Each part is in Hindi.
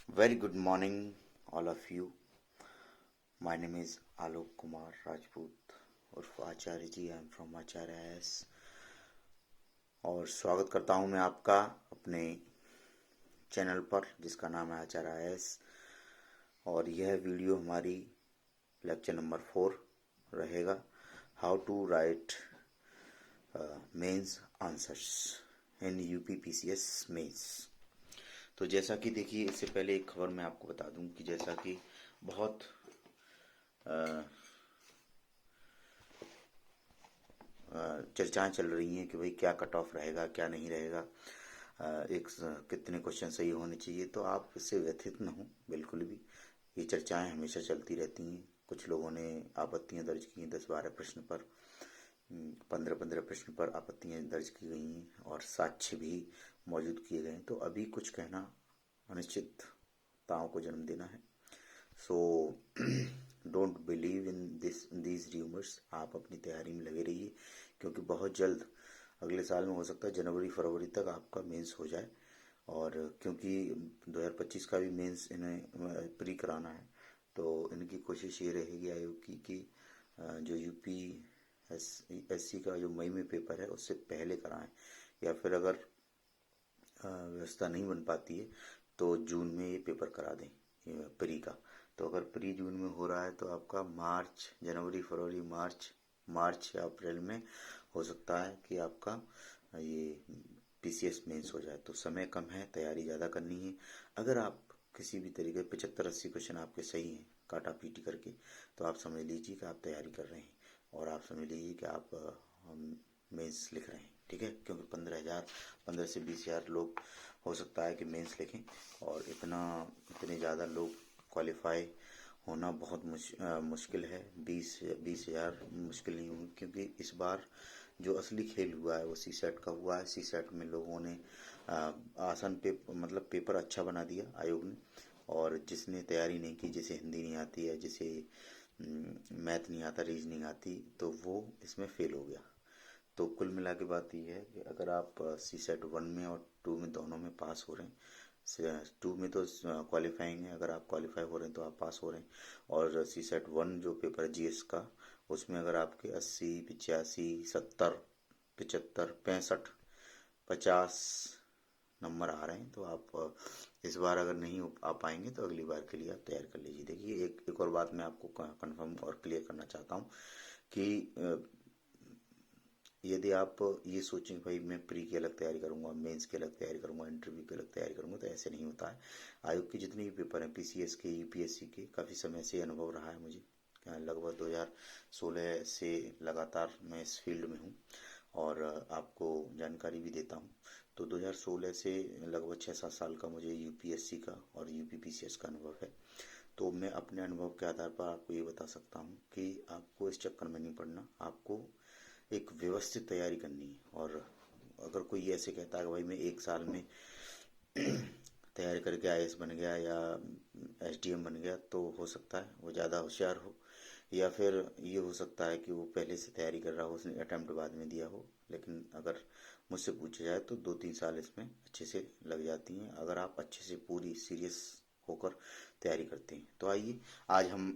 Very good morning, all of you. My name is Alok Kumar Rajput उर्फ Acharya ji. I am from Acharya S. और स्वागत करता हूं मैं आपका अपने चैनल पर जिसका नाम है आचार्य एस. और यह वीडियो हमारी लेक्चर नंबर 4 रहेगा. How to write mains answers in UPPCS mains. तो जैसा कि देखिए, इससे पहले एक खबर मैं आपको बता दूं कि जैसा कि बहुत चर्चाएं चल रही हैं कि भाई क्या कट ऑफ रहेगा, क्या नहीं रहेगा, कितने क्वेश्चन सही होने चाहिए. तो आप इससे व्यथित न हो बिल्कुल भी. ये चर्चाएं हमेशा चलती रहती हैं. कुछ लोगों ने आपत्तियां दर्ज की हैं 10-12 प्रश्न पर, 15-15 प्रश्न पर आपत्तियां दर्ज की गई हैं और साक्ष्य भी मौजूद किए गए हैं. तो अभी कुछ कहना अनिश्चितताओं को जन्म देना है. So don't believe in these rumours. आप अपनी तैयारी में लगे रहिए, क्योंकि बहुत जल्द अगले साल में हो सकता है जनवरी फरवरी तक आपका मेंस हो जाए. और क्योंकि 2025 का भी मेंस इन्हें प्री कराना है, तो इनकी कोशिश ये रहेगी आयोग की कि जो यूपी एससी का जो मई में पेपर है उससे पहले कराएं, या फिर अगर व्यवस्था नहीं बन पाती है तो जून में ये पेपर करा दें प्री का. तो अगर प्री जून में हो रहा है तो आपका मार्च, जनवरी, फरवरी, मार्च या अप्रैल में हो सकता है कि आपका ये पीसीएस मेंस हो जाए. तो समय कम है, तैयारी ज़्यादा करनी है. अगर आप किसी भी तरीके 75-80 क्वेश्चन आपके सही हैं काटा पीटी करके, तो आप समझ लीजिए कि आप तैयारी कर रहे हैं और आप समझ लीजिए कि आप मेंस लिख रहे हैं. ठीक है, क्योंकि 15 से 20 हज़ार लोग हो सकता है कि मेंस लिखें, और इतने ज़्यादा लोग क्वालिफाई होना बहुत मुश्किल है. 20 हज़ार मुश्किल नहीं होंगे, क्योंकि इस बार जो असली खेल हुआ है वो सी सेट का हुआ है. सी सेट में लोगों ने आसान मतलब पेपर अच्छा बना दिया आयोग ने. और जिसने तैयारी नहीं की, जिसे हिंदी नहीं आती है, जिसे मैथ नहीं आता, रीजनिंग आती, तो वो इसमें फेल हो गया. तो कुल मिला के बात ये है कि अगर आप सी सेट 1 में और 2 में दोनों में पास हो रहे हैं, 2 में तो क्वालिफाइंग है, अगर आप क्वालिफाई हो रहे हैं तो आप पास हो रहे हैं. और सी सेट 1 जो पेपर है जीएस का, उसमें अगर आपके 80, 85, 70, 75, 65, 50 नंबर आ रहे हैं, तो आप इस बार अगर नहीं आ पाएंगे तो अगली बार के लिए आप तैयार कर लीजिए. देखिए, एक और बात मैं आपको कंफर्म और क्लियर करना चाहता हूँ कि यदि आप ये सोचें भाई मैं प्री की अलग तैयारी करूंगा, मेंस की अलग तैयारी करूंगा, इंटरव्यू की अलग तैयारी करूंगा, तो ऐसे नहीं होता है. आयोग के जितने भी पेपर हैं, पीसीएस के, यूपीएससी के, काफ़ी समय से अनुभव रहा है मुझे. लगभग 2016 से लगातार मैं इस फील्ड में हूँ और आपको जानकारी भी देता हूँ. तो 2016 से लगभग 6-7 साल का मुझे यूपीएससी का और यूपीपीसीएस का अनुभव है. तो मैं अपने अनुभव के आधार पर आपको ये बता सकता हूँ कि आपको इस चक्कर में नहीं पड़ना. आपको एक व्यवस्थित तैयारी करनी है. और अगर कोई ऐसे कहता है कि भाई मैं 1 साल में तैयारी करके आईएएस बन गया या एसडीएम बन गया, तो हो सकता है वो ज़्यादा होशियार हो, या फिर ये हो सकता है कि वो पहले से तैयारी कर रहा हो, उसने अटैम्प्ट बाद में दिया हो. लेकिन अगर मुझसे पूछा जाए तो 2-3 साल इसमें अच्छे से लग जाती हैं, अगर आप अच्छे से पूरी सीरियस होकर तैयारी करते हैं. तो आइए आज हम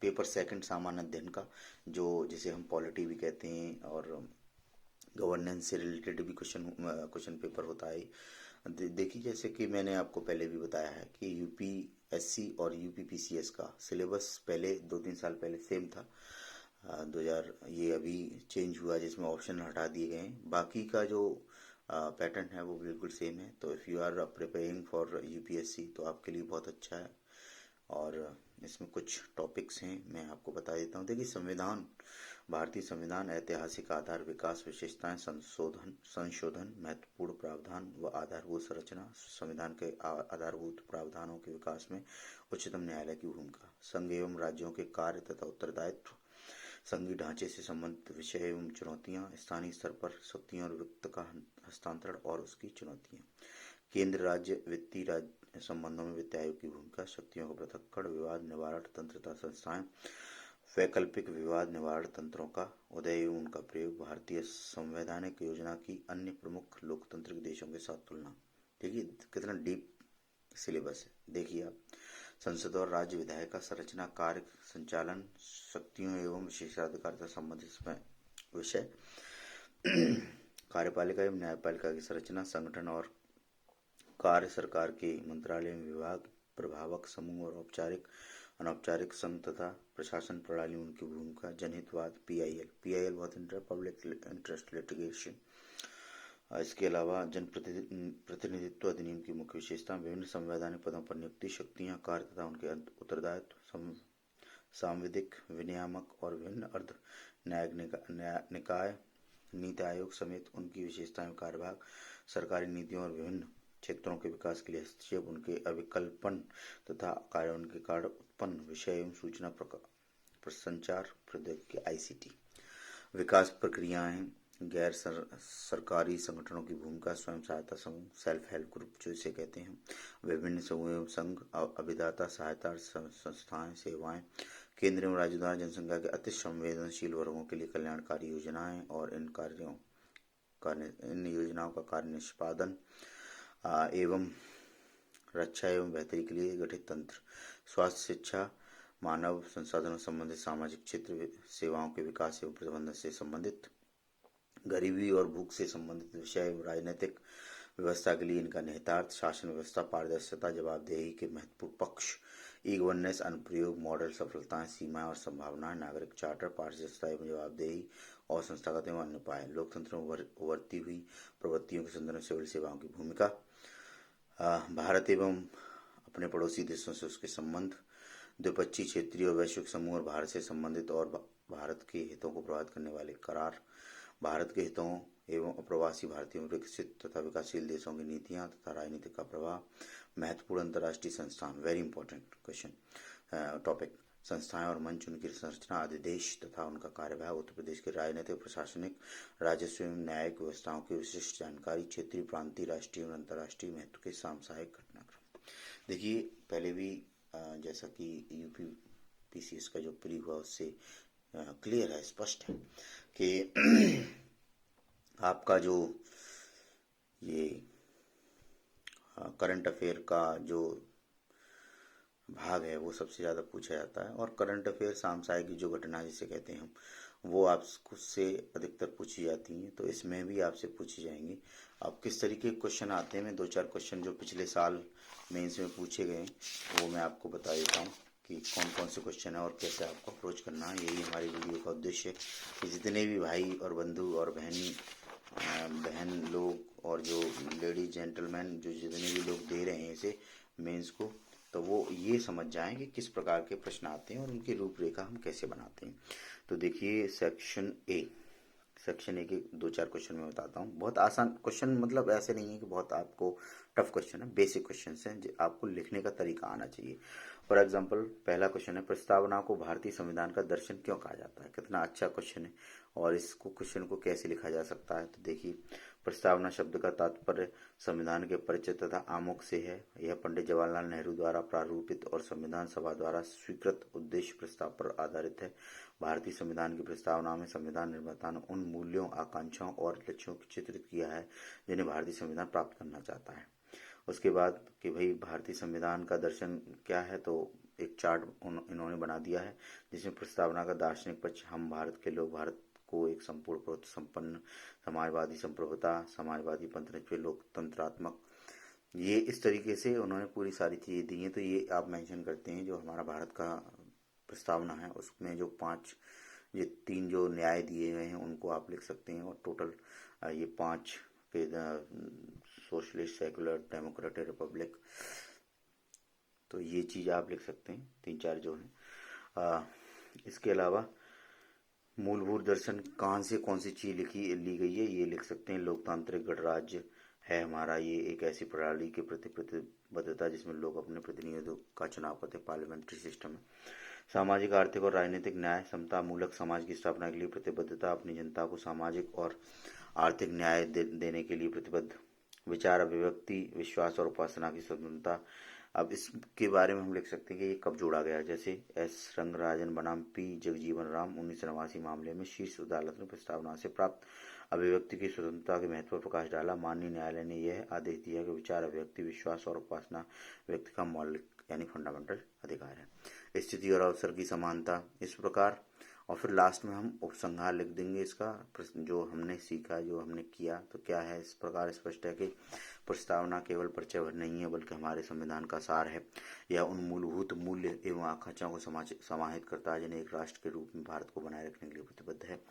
पेपर सेकंड सामान्य अध्ययन का, जो जिसे हम पॉलिटी भी कहते हैं और गवर्नेंस से रिलेटेड भी क्वेश्चन पेपर होता है. देखिए, जैसे कि मैंने आपको पहले भी बताया है कि यूपीएससी और यूपीपीसीएस का सिलेबस पहले 2-3 साल पहले सेम था. 2000 ये अभी चेंज हुआ जिसमें ऑप्शन हटा दिए गए हैं. बाकी का जो पैटर्न है वो बिल्कुल सेम है. तो if you are preparing for UPSC तो आपके लिए बहुत अच्छा है. और इसमें कुछ टॉपिक्स हैं, मैं आपको बता देता हूँ. देखिए, भारतीय संविधान, ऐतिहासिक आधार, विकास विशेषताएं, संशोधन, महत्वपूर्ण प्रावधान व आधारभूत संरचना, संविधान के आधारभूत प्रावधानों के विकास में उच्चतम न्यायालय की भूमिका, संघ एवं राज्यों के कार्य तथा उत्तरदायित्व, संघीय ढांचे से संबंधित विषय एवं चुनौतियां, स्थानीय स्तर पर शक्तियों और वित्त का हस्तांतरण और उसकी चुनौतियां, केंद्र राज्य वित्तीय राज्य संबंधों में वित्त आयोग की भूमिका, शक्तियों का पृथक्करण, विवाद निवारण तंत्रता संस्थाएं, वैकल्पिक विवाद निवारण तंत्रों का उदय एवं उनका प्रयोग, भारतीय संवैधानिक योजना की अन्य प्रमुख लोकतांत्रिक देशों के साथ तुलना. देखिए कितना डीप सिलेबस है। देखिए आप, संसद और राज्य विधायिका संरचना, कार्य, संचालन, शक्तियों एवं विशेषाधिकारिता संबंधित विषय। कार्यपालिका एवं न्यायपालिका की संरचना, संगठन और कार्य, सरकार के मंत्रालय एवं विभाग, प्रभावक समूह और औपचारिक अनौपचारिक संघ तथा प्रशासन प्रणाली में उनकी भूमिका। जनहितवाद, पीआईएल बहुत पब्लिक इंटरेस्ट लिटिगेशन। इसके अलावा जन प्रतिनिधित्व अधिनियम की मुख्य विशेषता, विभिन्न संवैधानिक पदों पर नियुक्ति, शक्तियां, कार्य तथा उनके उत्तरदायित्व, सांविधिक, विनियामक और विभिन्न अर्ध न्यायिक निकाय, नीति आयोग समेत उनकी विशेषताएं, कार्यभाग, सरकारी नीतियों और विभिन्न क्षेत्रों के विकास के लिए हस्तक्षेप, उनके अभिकल्पन तथा कार्य, उनके कार्य उत्पन्न विषय एवं सूचना संचार प्रौद्योगिकी आईसीटी। विकास प्रक्रियाएं, गैर सरकारी संगठनों की भूमिका, स्वयं सहायता समूह, सेल्फ हेल्प ग्रुप जो इसे कहते हैं, विभिन्न समूह एवं संघ, अभिदाता सहायता संस्थाएं, सेवाएं, केंद्र एवं राज्य द्वारा जनसंख्या के अति संवेदनशील वर्गों के लिए कल्याणकारी योजनाएं और इन योजनाओं का कार्य निष्पादन एवं रक्षा एवं बेहतरी के लिए गठित तंत्र, स्वास्थ्य, शिक्षा, मानव संसाधनों संबंधित सामाजिक क्षेत्र, सेवाओं के विकास एवं प्रबंधन से संबंधित, गरीबी और भूख से संबंधित विषय एवं राजनीतिक व्यवस्था के लिए इनका निहितार्थ, शासन व्यवस्था, पारदर्शिता, जवाबदेही के महत्वपूर्ण पक्ष, ई गवर्नेंस, अनुप्रयोग, मॉडल, सफलताएं, सीमाएं और संभावनाएं, नागरिक चार्टर, पारदर्शिता एवं जवाबदेही और संस्थागत एवं अन्य उपाय, लोकतंत्र में उभरती हुई प्रवृत्तियों के संदर्भ में सिविल सेवाओं की भूमिका, भारत एवं अपने पड़ोसी देशों से उसके संबंध, द्विपक्षीय, क्षेत्रीय और वैश्विक समूह और भारत से संबंधित और भारत के हितों को प्रभावित करने वाले करार, भारत के हितों एवं अप्रवासी भारतीयों, विकसित तथा विकासशील देशों की नीतियां तथा राजनीतिक का प्रभाव, महत्वपूर्ण अंतर्राष्ट्रीय संस्थान, वेरी इंपॉर्टेंट क्वेश्चन टॉपिक, संस्थाएं और मंच, उनकी संरचना, अधिदेश तथा उनका कार्यभाग, उत्तर प्रदेश के राजनीतिक, प्रशासनिक, राजस्व एवं न्यायिक व्यवस्थाओं की विशिष्ट जानकारी, क्षेत्रीय, प्रांतीय, राष्ट्रीय और अंतर्राष्ट्रीय महत्व के सामसाहिक घटनाक्रम। देखिए पहले भी जैसा कि यूपी पीसीएस का जो प्री हुआ उससे क्लियर है, स्पष्ट है कि आपका जो ये करंट अफेयर का जो भाग है वो सबसे ज़्यादा पूछा जाता है, और करंट अफेयर सामसाई की जो घटना जिसे कहते हैं हम, वो आपसे अधिकतर पूछी जाती हैं, तो इसमें भी आपसे पूछी जाएंगी। अब किस तरीके के क्वेश्चन आते हैं, मैं 2-4 क्वेश्चन जो पिछले साल मेंस में पूछे गए वो मैं आपको बता देता हूँ कि कौन कौन से क्वेश्चन है और कैसे आपको अप्रोच करना है। यही हमारी वीडियो का उद्देश्य है कि जितने भी भाई और बंधु और बहन लोग और जो लेडीज जेंटलमैन जो जितने भी लोग दे रहे हैं इसे मेंस को, तो वो ये समझ जाएं कि किस प्रकार के प्रश्न आते हैं और उनकी रूपरेखा हम कैसे बनाते हैं। तो देखिए सेक्शन ए के 2-4 क्वेश्चन मैं बताता हूँ। बहुत आसान क्वेश्चन, मतलब ऐसे नहीं है कि बहुत आपको टफ क्वेश्चन है, बेसिक क्वेश्चन हैं जो आपको लिखने का तरीका आना चाहिए। फॉर एग्जाम्पल पहला क्वेश्चन है, प्रस्तावना को भारतीय संविधान का दर्शन क्यों कहा जाता है। कितना अच्छा क्वेश्चन है और इसको क्वेश्चन को कैसे लिखा जा सकता है। तो देखिए प्रस्तावना शब्द का तात्पर्य संविधान के परिचय तथा आमुख से है। यह पंडित जवाहरलाल नेहरू द्वारा प्रारूपित और संविधान सभा द्वारा स्वीकृत उद्देश्य प्रस्ताव पर आधारित है। भारतीय संविधान की प्रस्तावना में संविधान निर्माता ने उन मूल्यों, आकांक्षाओं और लक्ष्यों को चित्रित किया है जिन्हें भारतीय संविधान प्राप्त करना चाहता है। उसके बाद कि भाई भारतीय संविधान का दर्शन क्या है, तो एक चार्ट इन्होंने बना दिया है जिसमें प्रस्तावना का दार्शनिक पक्ष, हम भारत के लोग भारत को एक संपूर्ण प्रभुत्व संपन्न समाजवादी संप्रभुता, समाजवादी पंथनिष्ठ लोकतंत्रात्मक, ये इस तरीके से उन्होंने पूरी सारी चीज़ें दी हैं। तो ये आप मेंशन करते हैं जो हमारा भारत का प्रस्तावना है उसमें जो 3 जो न्याय दिए गए हैं उनको आप लिख सकते हैं, और टोटल ये 5 के सोशलिस्ट, सेकुलर, डेमोक्रेटिक, रिपब्लिक, तो ये चीज़ आप लिख सकते हैं 3-4 जो है। इसके अलावा मूलभूत दर्शन कहाँ से कौन सी चीज़ ली गई है ये लिख सकते हैं। लोकतांत्रिक गणराज्य है हमारा, ये एक ऐसी प्रणाली के प्रति प्रतिबद्धता जिसमें लोग अपने प्रतिनिधियों का चुनाव करते, पार्लियामेंट्री सिस्टम है। सामाजिक, आर्थिक और राजनीतिक न्याय, समता मूलक समाज की स्थापना के लिए प्रतिबद्धता, अपनी जनता को सामाजिक और आर्थिक न्याय देने के लिए प्रतिबद्ध, विचार, अभिव्यक्ति, विश्वास और उपासना की स्वतंत्रता। अब इसके बारे में हम लिख सकते हैं कि ये कब जोड़ा गया, जैसे एस रंगराजन बनाम पी जगजीवन राम 1989 मामले में शीर्ष अदालत ने प्रस्तावना से प्राप्त अभिव्यक्ति की स्वतंत्रता के महत्व पर प्रकाश डाला। माननीय न्यायालय ने यह आदेश दिया कि विचार, अभिव्यक्ति, विश्वास और उपासना व्यक्ति का मौलिक यानी फंडामेंटल अधिकार है। स्थिति और अवसर की समानता, इस प्रकार। और फिर लास्ट में हम उपसंहार लिख देंगे इसका, जो हमने सीखा, जो हमने किया, तो क्या है। इस प्रकार स्पष्ट है कि प्रस्तावना केवल परिचय भर नहीं है, बल्कि हमारे संविधान का सार है। यह उन मूलभूत मूल्य एवं आकांक्षाओं को समाहित करता है जिन्हें एक राष्ट्र के रूप में भारत को बनाए रखने के लिए प्रतिबद्ध है।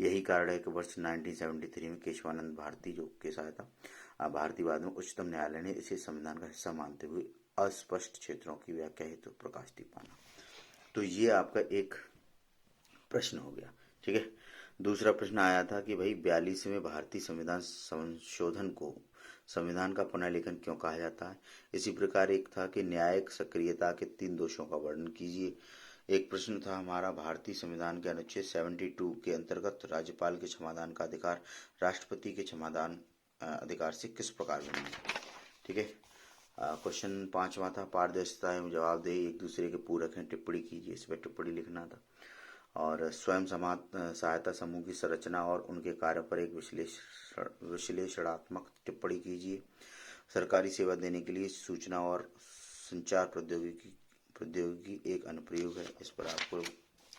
यही कारण है कि वर्ष 1973 में केशवानंद भारती, जो केस आया था भारतीयवाद में, उच्चतम न्यायालय ने इसे संविधान का हिस्सा मानते हुए अस्पष्ट क्षेत्रों की व्याख्या हेतु प्रकाश दी माना। तो ये आपका एक प्रश्न हो गया, ठीक है। दूसरा प्रश्न आया था कि भाई 42वें भारतीय संविधान संशोधन को संविधान का पुनर्लेखन क्यों कहा जाता है। इसी प्रकार एक था कि न्यायिक सक्रियता के 3 दोषों का वर्णन कीजिए। एक प्रश्न था हमारा, भारतीय संविधान के अनुच्छेद 72 के अंतर्गत राज्यपाल के क्षमादान का अधिकार राष्ट्रपति के क्षमादान अधिकार से किस प्रकार भिन्न है, ठीक है। क्वेश्चन 5वां था, पारदर्शिता एवं जवाबदेही एक दूसरे के पूरक हैं, टिप्पणी कीजिए। इस पर टिप्पणी लिखना था। और स्वयं सहायता समूह की संरचना और उनके कार्य पर एक विश्लेषणात्मक टिप्पणी कीजिए। सरकारी सेवा देने के लिए सूचना और संचार प्रौद्योगिकी एक अनुप्रयोग है, इस पर आपको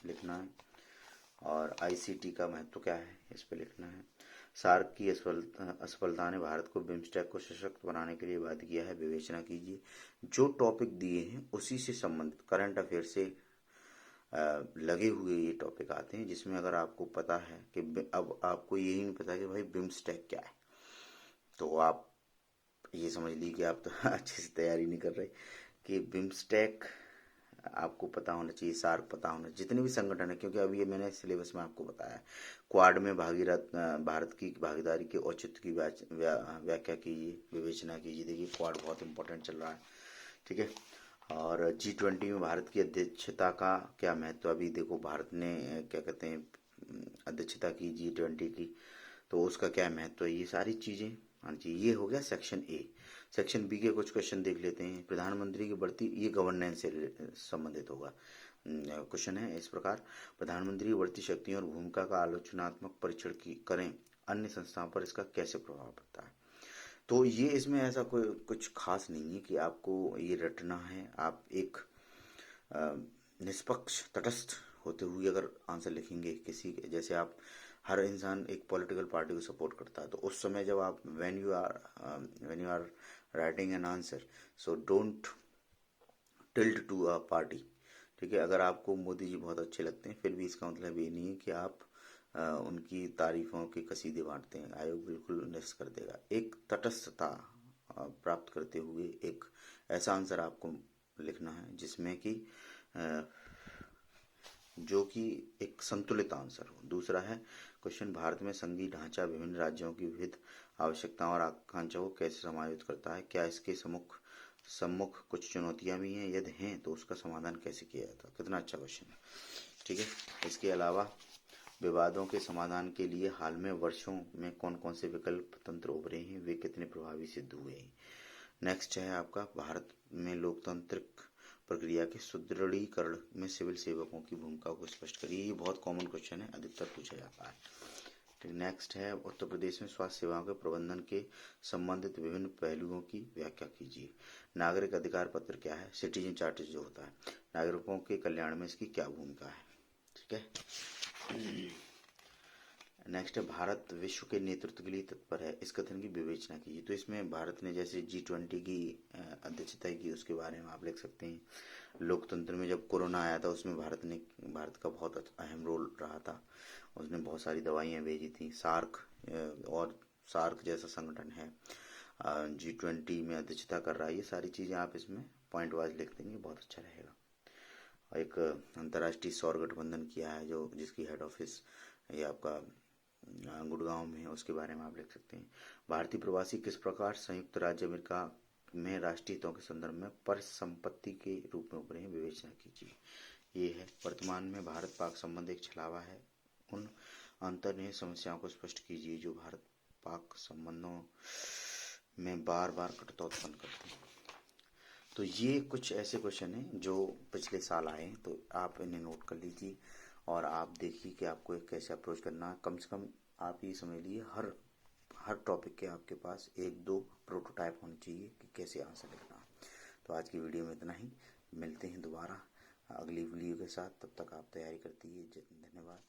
लिखना है। और आईसीटी का महत्व क्या है, इस पर लिखना है। सार्क की असफलता ने भारत को बिम्स्टेक को सशक्त बनाने के लिए बाध्य किया है, विवेचना कीजिए। जो टॉपिक दिए हैं उसी से संबंधित करंट अफेयर से लगे हुए ये टॉपिक आते हैं, जिसमें अगर आपको पता है कि अब आपको यही नहीं पता कि भाई बिम्स्टेक क्या है, तो आप ये समझ लीजिए कि आप तो अच्छे से तैयारी नहीं कर रहे। कि बिम्स्टेक आपको पता होना चाहिए, सार्क पता होना, जितने भी संगठन है, क्योंकि अभी ये मैंने सिलेबस में आपको बताया है। क्वाड में भारत की भागीदारी के औचित्य की व्याख्या कीजिए, विवेचना कीजिए। देखिए क्वाड बहुत इंपॉर्टेंट चल रहा है, ठीक है। और G20 में भारत की अध्यक्षता का क्या महत्व। अभी देखो भारत ने क्या कहते हैं अध्यक्षता की G20 की, तो उसका क्या महत्व है, ये सारी चीजें। हाँ जी, ये हो गया सेक्शन ए। सेक्शन बी के कुछ क्वेश्चन देख लेते हैं। प्रधानमंत्री की बढ़ती, ये गवर्नेंस से संबंधित होगा। क्वेश्चन है इस प्रकार, प्रधानमंत्री की बढ़ती शक्तियों और भूमिका का आलोचनात्मक परीक्षण करें, अन्य संस्थाओं पर इसका कैसे प्रभाव पड़ता है। तो ये इसमें ऐसा कोई कुछ खास नहीं है कि आपको ये रटना है। आप एक निष्पक्ष तटस्थ होते हुए अगर आंसर लिखेंगे किसी, जैसे आप हर इंसान एक पॉलिटिकल पार्टी को सपोर्ट करता है, तो उस समय जब आप when you are writing an answer, so don't tilt to a party, ठीक है। अगर आपको मोदी जी बहुत अच्छे लगते हैं, फिर भी इसका मतलब ये नहीं है कि आप उनकी तारीफों के कसीदे बांटते हैं। आयोग बिल्कुल निरस्त कर देगा। एक तटस्थता प्राप्त करते हुए एक ऐसा आंसर आपको लिखना है जिसमें कि जो कि एक संतुलित आंसर हो। दूसरा है क्वेश्चन, भारत में संघीय ढांचा विभिन्न राज्यों की विविध आवश्यकताओं और आकांक्षाओं को कैसे समायोजित करता है, क्या इसके सम्मुख कुछ चुनौतियां भी हैं, यदि हैं तो उसका समाधान कैसे किया जाता है। कितना अच्छा क्वेश्चन है, ठीक है। इसके अलावा विवादों के समाधान के लिए हाल में वर्षों में कौन कौन से विकल्प तंत्र उभरे हैं, वे कितने प्रभावी सिद्ध हुए हैं। नेक्स्ट है आपका, भारत में लोकतांत्रिक प्रक्रिया के सुदृढ़ीकरण में सिविल सेवकों की भूमिका को स्पष्ट करिए। ये बहुत कॉमन क्वेश्चन है, अधिकतर पूछा जाता है। नेक्स्ट है, उत्तर प्रदेश में स्वास्थ्य सेवाओं के प्रबंधन के संबंधित विभिन्न पहलुओं की व्याख्या कीजिए। नागरिक अधिकार पत्र क्या है, सिटीजन चार्टर जो होता है, नागरिकों के कल्याण में इसकी क्या भूमिका है, ठीक है। नेक्स्ट है, भारत विश्व के नेतृत्व के लिए तत्पर है, इस कथन की विवेचना कीजिए। तो इसमें भारत ने जैसे G20 की अध्यक्षता की, उसके बारे में आप लिख सकते हैं। लोकतंत्र में जब कोरोना आया था, उसमें भारत का बहुत अहम रोल रहा था। उसने बहुत सारी दवाइयाँ भेजी थी। सार्क जैसा संगठन है, G20 में अध्यक्षता कर रहा है। ये सारी चीज़ें आप इसमें पॉइंट वाइज लिख देंगे, बहुत अच्छा रहेगा। एक अंतर्राष्ट्रीय सौर गठबंधन किया है, जो जिसकी हेड ऑफिस ये आपका गुड़गांव में है, उसके बारे में आप लिख सकते हैं। भारतीय प्रवासी किस प्रकार संयुक्त राज्य अमेरिका में राष्ट्रीय हितों के संदर्भ में परिसंपत्ति के रूप में उभरे हैं, विवेचना कीजिए। ये है, वर्तमान में भारत पाक संबंध एक छलावा है, उन अंतर्निहित समस्याओं को स्पष्ट कीजिए जो भारत पाक संबंधों में बार बार कटुता उत्पन्न करते हैं। तो ये कुछ ऐसे क्वेश्चन हैं जो पिछले साल आए हैं, तो आप इन्हें नोट कर लीजिए और आप देखिए कि आपको कैसे अप्रोच करना है। कम से कम आप ये समझ लीजिए हर टॉपिक के आपके पास एक दो प्रोटोटाइप होने चाहिए कि कैसे आंसर लिखना। तो आज की वीडियो में इतना ही, मिलते हैं दोबारा अगली वीडियो के साथ। तब तक आप तैयारी करती है। धन्यवाद।